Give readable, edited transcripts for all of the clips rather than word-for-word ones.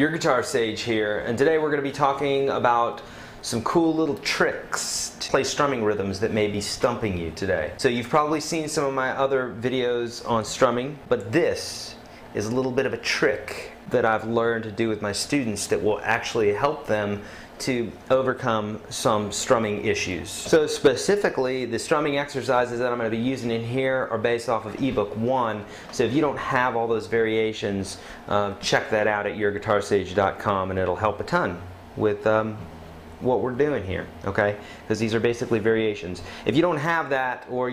Your Guitar Sage here, and today we're going to be talking about some cool little tricks to play strumming rhythms that may be stumping you today. So you've probably seen some of my other videos on strumming, but this is a little bit of a trick that I've learned to do with my students that will actually help them to overcome some strumming issues. So specifically, the strumming exercises that I'm going to be using in here are based off of EBOOK 1. So if you don't have all those variations, check that out at YGSGuitarLessons and it'll help a ton with what we're doing here, okay? Because these are basically variations. If you don't have that, or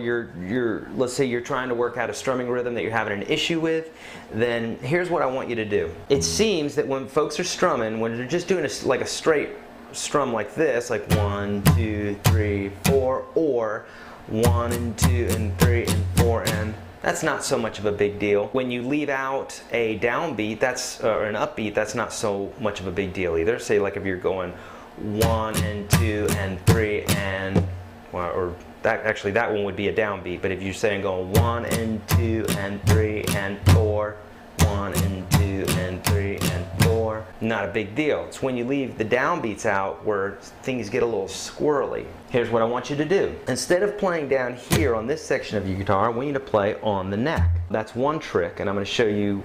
let's say you're trying to work out a strumming rhythm that you're having an issue with, then here's what I want you to do. It seems that when folks are strumming, when they're just doing like a straight strum like this, like 1, 2, 3, 4, or 1 and 2 and 3 and 4, and that's not so much of a big deal. When you leave out a downbeat, or an upbeat, that's not so much of a big deal either. Say like if you're going 1 and 2 and 3 and, well, or actually that one would be a downbeat, but if you're saying going 1 and 2 and 3 and 4, 1 and 2 and 3 and 4, not a big deal. It's when you leave the downbeats out where things get a little squirrely. Here's what I want you to do. Instead of playing down here on this section of your guitar, I want you to play on the neck. That's one trick, and I'm going to show you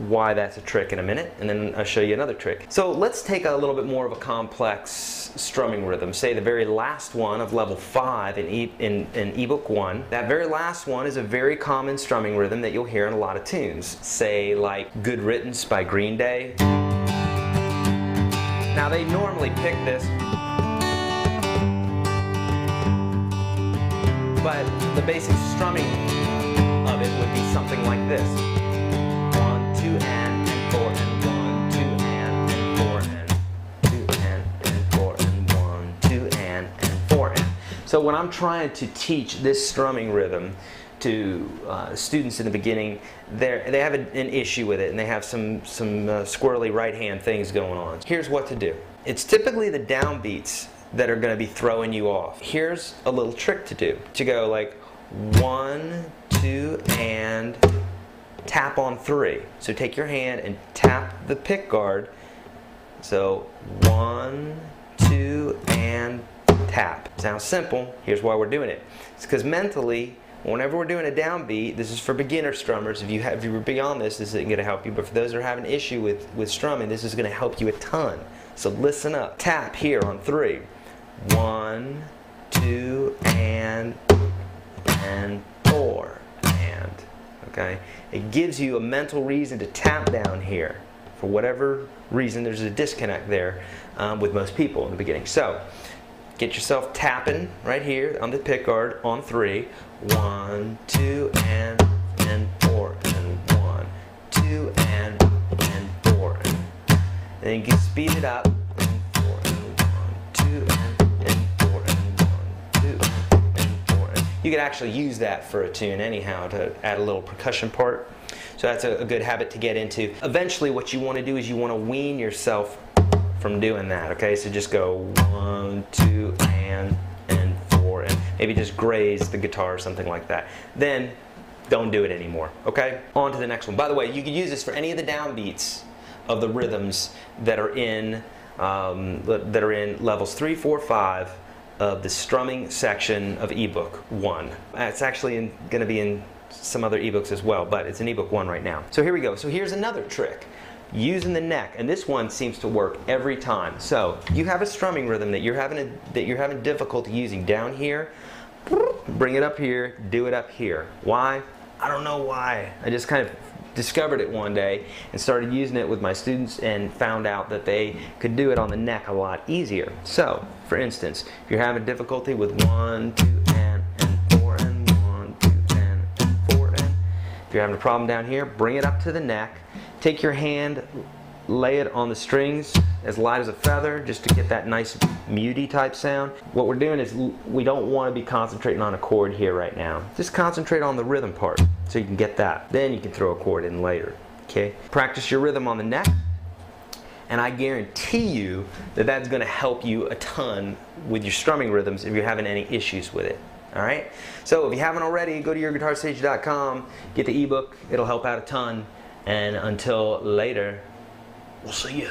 why that's a trick in a minute, and then I'll show you another trick. So let's take a little bit more of a complex strumming rhythm. Say the very last one of level 5 in EBOOK 1. That very last one is a very common strumming rhythm that you'll hear in a lot of tunes. Say like Good Riddance by Green Day. Now they normally pick this, but the basic strumming of it would be something like this. 1, 2 and 4 and 1, 2 and 4 and 2 and 4 and 1, 2 and 4 and. So when I'm trying to teach this strumming rhythm to students in the beginning, they have an issue with it, and they have some squirrely right hand things going on. Here's what to do. It's typically the downbeats that are going to be throwing you off. Here's a little trick to do. To go like 1, 2 and tap on 3. So take your hand and tap the pick guard. So 1, 2 and tap. Sounds simple. Here's why we're doing it. It's because mentally, whenever we're doing a downbeat, this is for beginner strummers. If you were beyond this isn't going to help you. But for those that are having an issue with strumming, this is going to help you a ton. So listen up. Tap here on 3. 1, 2 and 4 and. Okay? It gives you a mental reason to tap down here. For whatever reason, there's a disconnect there with most people in the beginning. So get yourself tapping right here on the pick guard on 3. 1, 2 and 4 and 1, 2 and 4 and then you can speed it up. 4 and 1, 2 and 4 and 1, 2 and 4 and. You could actually use that for a tune anyhow to add a little percussion part. So that's a good habit to get into. Eventually what you want to do is you want to wean yourself from doing that, okay? So just go 1, 2 and 4 and maybe just graze the guitar or something like that. Then don't do it anymore, okay? On to the next one. By the way, you can use this for any of the downbeats of the rhythms that are in levels 3, 4, 5 of the strumming section of EBOOK 1. It's actually going to be in some other ebooks as well, but it's in EBOOK 1 right now. So here we go. So here's another trick. Using the neck, and this one seems to work every time. So you have a strumming rhythm that you're having difficulty using down here. Bring it up here, do it up here. Why? I don't know why. I just kind of discovered it one day and started using it with my students and found out that they could do it on the neck a lot easier. So, for instance, if you're having difficulty with 1, 2 and 4 and 1, 2 and 4 and. If you're having a problem down here, bring it up to the neck. Take your hand, lay it on the strings as light as a feather just to get that nice muty type sound. What we're doing is we don't want to be concentrating on a chord here right now. Just concentrate on the rhythm part so you can get that. Then you can throw a chord in later. Okay? Practice your rhythm on the neck, and I guarantee you that that's going to help you a ton with your strumming rhythms if you're having any issues with it. Alright? So if you haven't already, go to YourGuitarSage.com, get the ebook. It'll help out a ton. And until later, we'll see you.